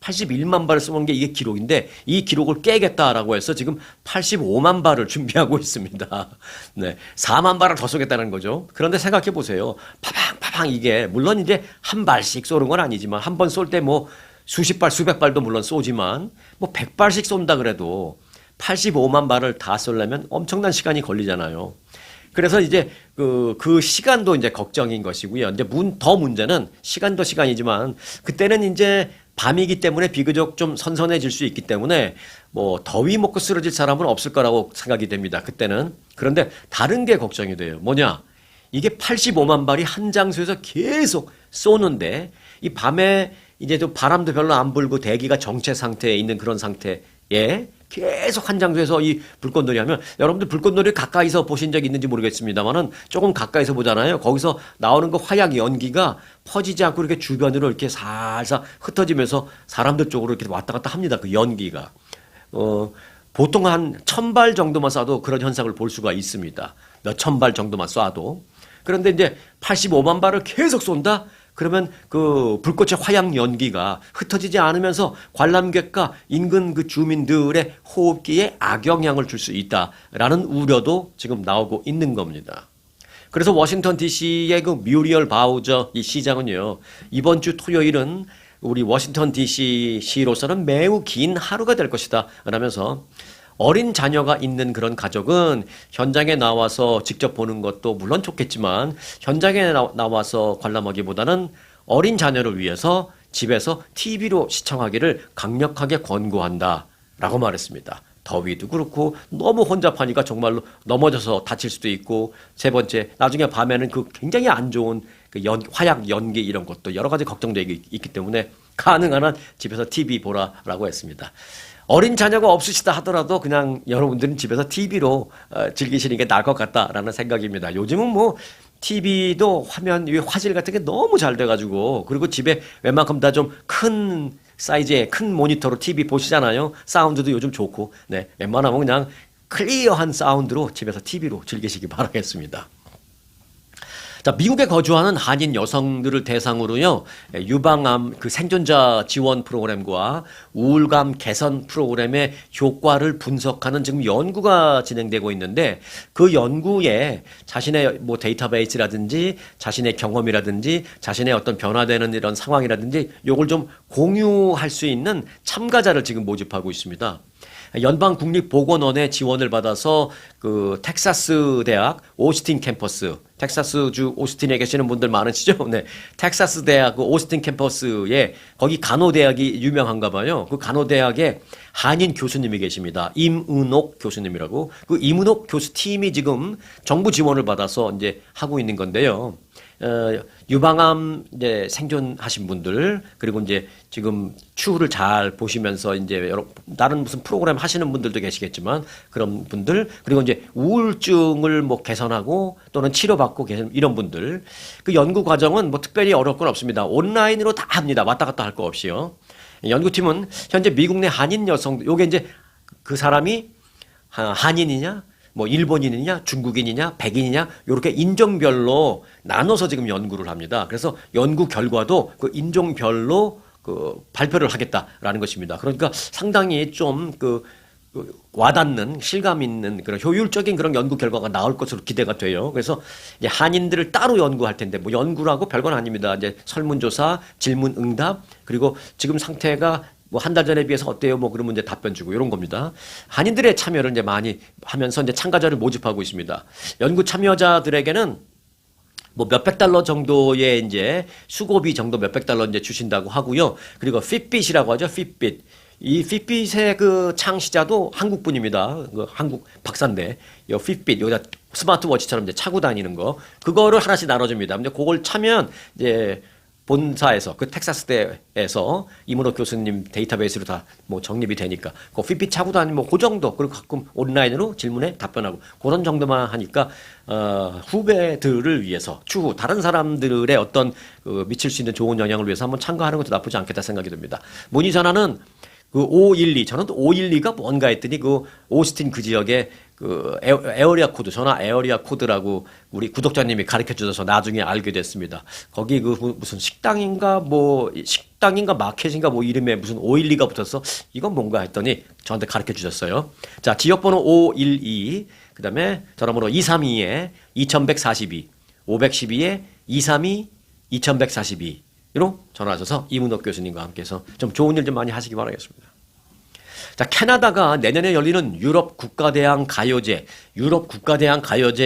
81만 발을 쏘는 게 이게 기록인데 이 기록을 깨겠다라고 해서 지금 85만 발을 준비하고 있습니다. 네. 4만 발을 더 쏘겠다는 거죠. 그런데 생각해 보세요. 파방파방 이게 물론 이제 한 발씩 쏘는 건 아니지만 한 번 쏠 때 뭐 수십 발, 수백 발도 물론 쏘지만 뭐 100발씩 쏜다 그래도 85만 발을 다 쏘려면 엄청난 시간이 걸리잖아요. 그래서 이제 그 시간도 이제 걱정인 것이고요. 이제 더 문제는 시간도 시간이지만 그때는 이제 밤이기 때문에 비교적 좀 선선해질 수 있기 때문에 뭐 더위 먹고 쓰러질 사람은 없을 거라고 생각이 됩니다. 그때는. 그런데 다른 게 걱정이 돼요. 뭐냐? 이게 85만 발이 한 장소에서 계속 쏘는데 이 밤에 이제 좀 바람도 별로 안 불고 대기가 정체 상태에 있는 그런 상태에 계속 한 장소에서 이 불꽃놀이 하면 여러분들 불꽃놀이 가까이서 보신 적 있는지 모르겠습니다만은 조금 가까이서 보잖아요. 거기서 나오는 그 화약 연기가 퍼지지 않고 이렇게 주변으로 이렇게 살살 흩어지면서 사람들 쪽으로 이렇게 왔다 갔다 합니다. 그 연기가. 보통 한 1000발 정도만 쏴도 그런 현상을 볼 수가 있습니다. 몇 천 발 정도만 쏴도. 그런데 이제 85만 발을 계속 쏜다? 그러면 그 불꽃의 화양 연기가 흩어지지 않으면서 관람객과 인근 그 주민들의 호흡기에 악영향을 줄 수 있다라는 우려도 지금 나오고 있는 겁니다. 그래서 워싱턴 DC의 그 뮤리얼 바우저 이 시장은요, 이번 주 토요일은 우리 워싱턴 DC 시로서는 매우 긴 하루가 될 것이다 라면서 어린 자녀가 있는 그런 가족은 현장에 나와서 직접 보는 것도 물론 좋겠지만 현장에 나와서 관람하기보다는 어린 자녀를 위해서 집에서 TV로 시청하기를 강력하게 권고한다 라고 말했습니다. 더위도 그렇고 너무 혼잡하니까 정말로 넘어져서 다칠 수도 있고 세 번째 나중에 밤에는 그 굉장히 안 좋은 그 화약 연기 이런 것도 여러 가지 걱정되기 있기 때문에 가능한 한 집에서 TV 보라라고 했습니다. 어린 자녀가 없으시다 하더라도 그냥 여러분들은 집에서 TV로 즐기시는 게 나을 것 같다라는 생각입니다. 요즘은 뭐 TV도 화면 위 화질 같은 게 너무 잘 돼가지고 그리고 집에 웬만큼 다 좀 큰 사이즈의 큰 모니터로 TV 보시잖아요. 사운드도 요즘 좋고 네 웬만하면 그냥 클리어한 사운드로 집에서 TV로 즐기시기 바라겠습니다. 자, 미국에 거주하는 한인 여성들을 대상으로요, 유방암 그 생존자 지원 프로그램과 우울감 개선 프로그램의 효과를 분석하는 지금 연구가 진행되고 있는데 그 연구에 자신의 뭐 데이터베이스라든지 자신의 경험이라든지 자신의 어떤 변화되는 이런 상황이라든지 요걸 좀 공유할 수 있는 참가자를 지금 모집하고 있습니다. 연방국립보건원의 지원을 받아서 그 텍사스 대학 오스틴 캠퍼스, 텍사스주 오스틴에 계시는 분들 많으시죠? 네. 텍사스 대학 그 오스틴 캠퍼스에 거기 간호대학이 유명한가 봐요. 그 간호대학에 한인 교수님이 계십니다. 임은옥 교수님이라고. 그 임은옥 교수 팀이 지금 정부 지원을 받아서 이제 하고 있는 건데요. 유방암 이제 생존하신 분들 그리고 이제 지금 추후를 잘 보시면서 이제 다른 무슨 프로그램 하시는 분들도 계시겠지만 그런 분들 그리고 이제 우울증을 뭐 개선하고 또는 치료받고 계신 이런 분들 그 연구 과정은 뭐 특별히 어려울 건 없습니다. 온라인으로 다 합니다. 왔다 갔다 할 거 없이요. 연구팀은 현재 미국 내 한인 여성 요게 이제 그 사람이 한인이냐 뭐 일본인이냐 중국인이냐 백인이냐 이렇게 인종별로 나눠서 지금 연구를 합니다. 그래서 연구 결과도 그 인종별로 그 발표를 하겠다라는 것입니다. 그러니까 상당히 좀 와닿는 실감 있는 그런 효율적인 그런 연구 결과가 나올 것으로 기대가 돼요. 그래서 이제 한인들을 따로 연구할 텐데 뭐 연구라고 별건 아닙니다. 이제 설문조사, 질문 응답 그리고 지금 상태가 뭐 한 달 전에 비해서 어때요? 뭐 그러면 이제 답변 주고 이런 겁니다. 한인들의 참여를 이제 많이 하면서 이제 참가자를 모집하고 있습니다. 연구 참여자들에게는 뭐 몇백 달러 정도의 이제 수고비 정도 몇백 달러 이제 주신다고 하고요. 그리고 핏빗이라고 하죠. 핏빗. 이 핏빗의 그 창시자도 한국 분입니다. 그 한국 박사인데, 이 핏빗 여기다 스마트워치처럼 이제 차고 다니는 거, 그거를 하나씩 나눠줍니다. 근데 그걸 차면 이제 본사에서 그 텍사스대에서 이문호 교수님 데이터베이스로 다 뭐 정립이 되니까 그 삐삐 차고 다니면 뭐 그 정도 그리고 가끔 온라인으로 질문에 답변하고 그런 정도만 하니까 후배들을 위해서 추후 다른 사람들의 어떤 그 미칠 수 있는 좋은 영향을 위해서 한번 참가하는 것도 나쁘지 않겠다 생각이 듭니다. 문의 전화는 그 512 저는 또 512가 뭔가 했더니 그 오스틴 그 지역에 그 에어리아 코드 전화 에어리아 코드라고 우리 구독자님이 가르쳐 주셔서 나중에 알게 됐습니다. 거기 그 무슨 식당인가 마켓인가 뭐 이름에 무슨 512가 붙어서 이건 뭔가 했더니 저한테 가르쳐 주셨어요. 자, 지역번호 512 그다음에 전화번호 232에 2142 512에 232 2142로 전화하셔서 이문옥 교수님과 함께해서 좀 좋은 일 좀 많이 하시기 바라겠습니다. 자, 캐나다가 내년에 열리는 유럽 국가대항 가요제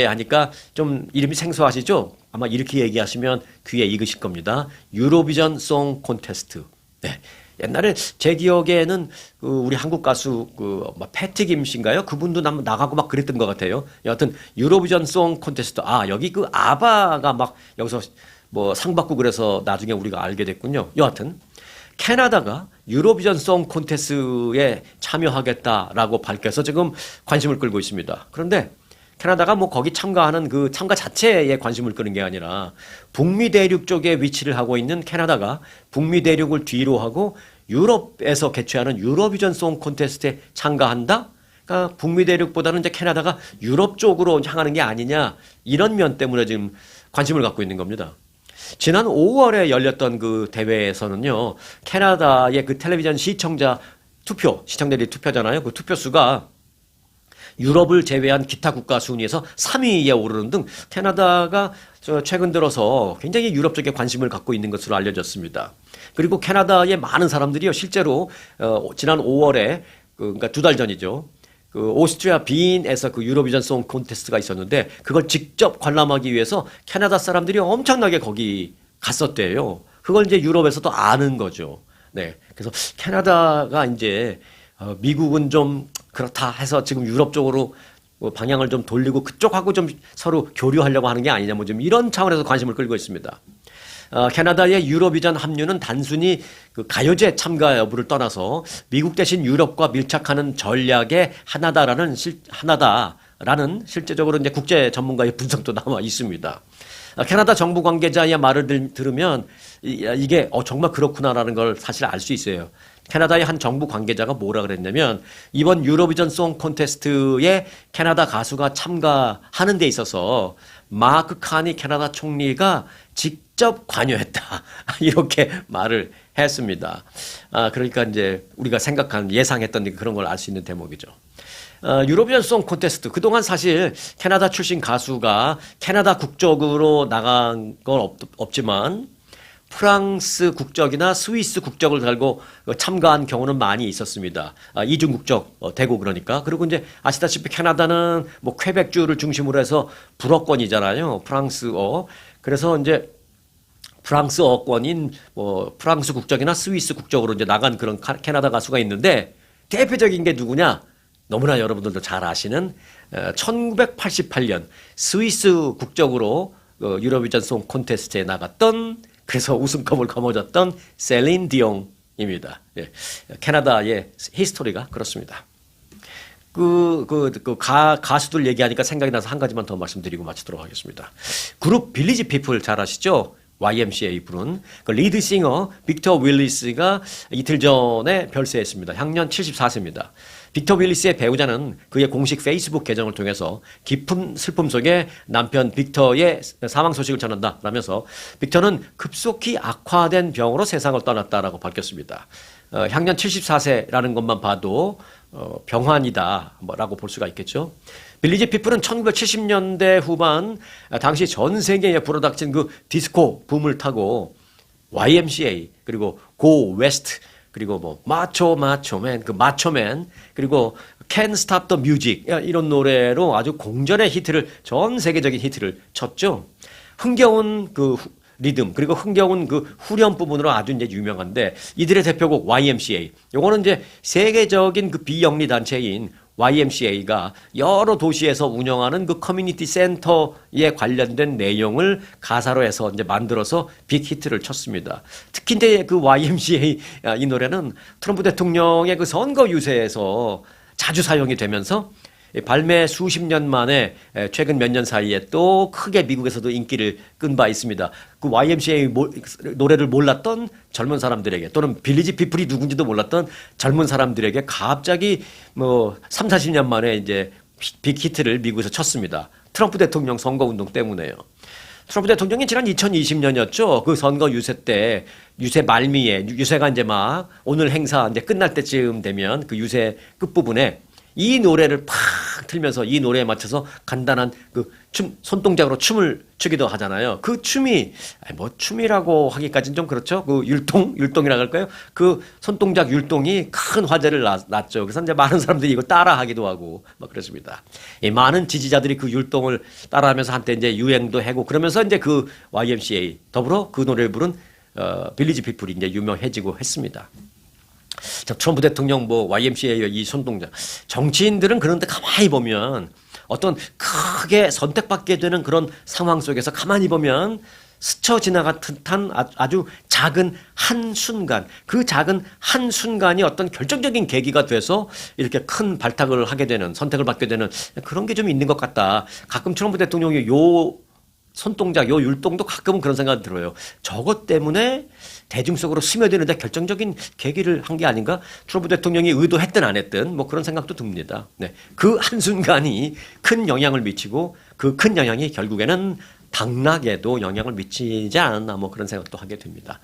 하니까 좀 이름이 생소하시죠? 아마 이렇게 얘기하시면 귀에 익으실 겁니다. 유로비전 송 콘테스트. 네. 옛날에 제 기억에는 그 우리 한국 가수 그 패티 김 씨인가요? 그분도 나가고 막 그랬던 것 같아요. 여하튼 유로비전 송 콘테스트. 아, 여기 그 아바가 막 여기서 뭐 상 받고 그래서 나중에 우리가 알게 됐군요. 여하튼 캐나다가 유로비전 송 콘테스트에 참여하겠다라고 밝혀서 지금 관심을 끌고 있습니다. 그런데 캐나다가 뭐 거기 참가하는 그 참가 자체에 관심을 끄는 게 아니라 북미 대륙 쪽에 위치를 하고 있는 캐나다가 북미 대륙을 뒤로 하고 유럽에서 개최하는 유로비전 송 콘테스트에 참가한다? 그러니까 북미 대륙보다는 이제 캐나다가 유럽 쪽으로 향하는 게 아니냐 이런 면 때문에 지금 관심을 갖고 있는 겁니다. 지난 5월에 열렸던 그 대회에서는요, 캐나다의 그 텔레비전 시청자 투표, 시청자들이 투표잖아요. 그 투표 수가 유럽을 제외한 기타 국가 순위에서 3위에 오르는 등 캐나다가 최근 들어서 굉장히 유럽 쪽에 관심을 갖고 있는 것으로 알려졌습니다. 그리고 캐나다의 많은 사람들이요, 실제로 지난 5월에 그러니까 두 달 전이죠. 그 오스트리아 빈에서 그 유로비전 송 콘테스트가 있었는데 그걸 직접 관람하기 위해서 캐나다 사람들이 엄청나게 거기 갔었대요. 그걸 이제 유럽에서도 아는 거죠. 네. 그래서 캐나다가 이제 미국은 좀 그렇다 해서 지금 유럽 쪽으로 방향을 좀 돌리고 그쪽하고 좀 서로 교류하려고 하는 게 아니냐 뭐 좀 이런 차원에서 관심을 끌고 있습니다. 캐나다의 유로비전 합류는 단순히 그 가요제 참가 여부를 떠나서 미국 대신 유럽과 밀착하는 전략의 하나다라는 실제적으로 이제 국제 전문가의 분석도 나와 있습니다. 캐나다 정부 관계자의 말을 들으면 이게 정말 그렇구나라는 걸 사실 알 수 있어요. 캐나다의 한 정부 관계자가 뭐라 그랬냐면 이번 유로비전 송 콘테스트에 캐나다 가수가 참가하는 데 있어서 마크 카니 캐나다 총리가 직접 관여했다. 이렇게 말을 했습니다. 그러니까 이제 우리가 예상했던 그런 걸 알 수 있는 대목이죠. 유로비전 송 콘테스트. 그동안 사실 캐나다 출신 가수가 캐나다 국적으로 나간 건 없지만 프랑스 국적이나 스위스 국적을 달고 참가한 경우는 많이 있었습니다. 이중 국적 되고 그러니까. 그리고 이제 아시다시피 캐나다는 뭐 퀘벡주를 중심으로 해서 불어권이잖아요. 프랑스어. 그래서 이제 프랑스어권인 뭐 프랑스 국적이나 스위스 국적으로 이제 나간 그런 캐나다 가수가 있는데 대표적인 게 누구냐? 너무나 여러분들도 잘 아시는 1988년 스위스 국적으로 유로비전 송 콘테스트에 나갔던 그래서 우승컵을 거머쥐었던 셀린 디옹입니다. 예. 캐나다의 히스토리가 그렇습니다. 가수들 얘기하니까 생각이 나서 한 가지만 더 말씀드리고 마치도록 하겠습니다. 그룹 빌리지 피플 잘 아시죠? YMCA 부른 그 리드 싱어 빅터 윌리스가 이틀 전에 별세했습니다. 향년 74세입니다. 빅터 윌리스의 배우자는 그의 공식 페이스북 계정을 통해서 깊은 슬픔 속에 남편 빅터의 사망 소식을 전한다 라면서 빅터는 급속히 악화된 병으로 세상을 떠났다라고 밝혔습니다. 향년 74세라는 것만 봐도 병환이다 라고 볼 수가 있겠죠. 빌리지 피플은 1970년대 후반 당시 전 세계에 불어닥친 그 디스코 붐을 타고 YMCA 그리고 Go West 그리고 뭐 마초맨 그 마초맨 그리고 Can't Stop the Music 이런 노래로 아주 공전의 히트를 전 세계적인 히트를 쳤죠. 흥겨운 그 리듬 그리고 흥겨운 그 후렴 부분으로 아주 이제 유명한데 이들의 대표곡 YMCA 요거는 이제 세계적인 그 비영리 단체인 YMCA가 여러 도시에서 운영하는 그 커뮤니티 센터에 관련된 내용을 가사로 해서 이제 만들어서 빅히트를 쳤습니다. 특히 이제 그 YMCA 이 노래는 트럼프 대통령의 그 선거 유세에서 자주 사용이 되면서 발매 수십 년 만에 최근 몇 년 사이에 또 크게 미국에서도 인기를 끈 바 있습니다. 그 YMCA 노래를 몰랐던 젊은 사람들에게 또는 빌리지 피플이 누군지도 몰랐던 젊은 사람들에게 갑자기 뭐 3, 40년 만에 이제 빅히트를 미국에서 쳤습니다. 트럼프 대통령 선거운동 때문에요. 트럼프 대통령이 지난 2020년이었죠. 그 선거 유세 때 유세 말미에 유세가 이제 막 오늘 행사 이제 끝날 때쯤 되면 그 유세 끝부분에 이 노래를 팍 틀면서 이 노래에 맞춰서 간단한 그 손동작으로 춤을 추기도 하잖아요. 그 춤이, 뭐 춤이라고 하기까지는 좀 그렇죠. 그 율동이라고 할까요? 그 손동작 율동이 큰 화제를 낳았죠. 그래서 이제 많은 사람들이 이거 따라 하기도 하고 막 그렇습니다. 이 많은 지지자들이 그 율동을 따라하면서 한때 이제 유행도 하고 그러면서 이제 그 YMCA 더불어 그 노래를 부른 빌리지 피플이 이제 유명해지고 했습니다. 트럼프 대통령 뭐 YMCA 이 손동작 정치인들은 그런데 가만히 보면 어떤 크게 선택받게 되는 그런 상황 속에서 가만히 보면 스쳐 지나간 듯한 아주 작은 한순간 그 작은 한순간이 어떤 결정적인 계기가 돼서 이렇게 큰 발탁을 하게 되는 선택을 받게 되는 그런 게 좀 있는 것 같다. 가끔 트럼프 대통령이 요 손동작, 요 율동도 가끔은 그런 생각이 들어요. 저것 때문에 대중 속으로 스며드는데 결정적인 계기를 한 게 아닌가? 트럼프 대통령이 의도했든 안 했든 뭐 그런 생각도 듭니다. 네. 그 한순간이 큰 영향을 미치고 그 큰 영향이 결국에는 당락에도 영향을 미치지 않았나 뭐 그런 생각도 하게 됩니다.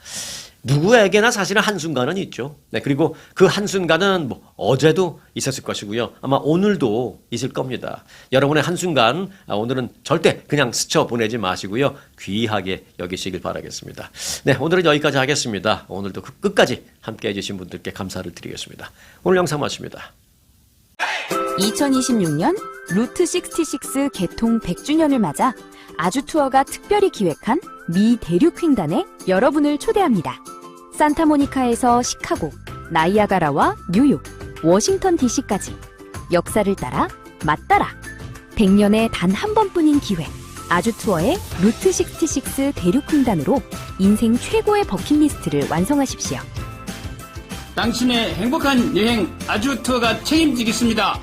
누구에게나 사실은 한순간은 있죠. 네, 그리고 그 한순간은 뭐 어제도 있었을 것이고요. 아마 오늘도 있을 겁니다. 여러분의 한순간 오늘은 절대 그냥 스쳐 보내지 마시고요. 귀하게 여기시길 바라겠습니다. 네, 오늘은 여기까지 하겠습니다. 오늘도 끝까지 함께 해주신 분들께 감사를 드리겠습니다. 오늘 영상 마칩니다. 2026년 루트 66 개통 100주년을 맞아 아주 투어가 특별히 기획한 미 대륙 횡단에 여러분을 초대합니다. 산타모니카에서 시카고, 나이아가라와 뉴욕, 워싱턴 DC까지 역사를 따라 맞따라 100년에 단 한 번뿐인 기회 아주 투어의 루트 66 대륙 횡단으로 인생 최고의 버킷리스트를 완성하십시오. 당신의 행복한 여행 아주 투어가 책임지겠습니다.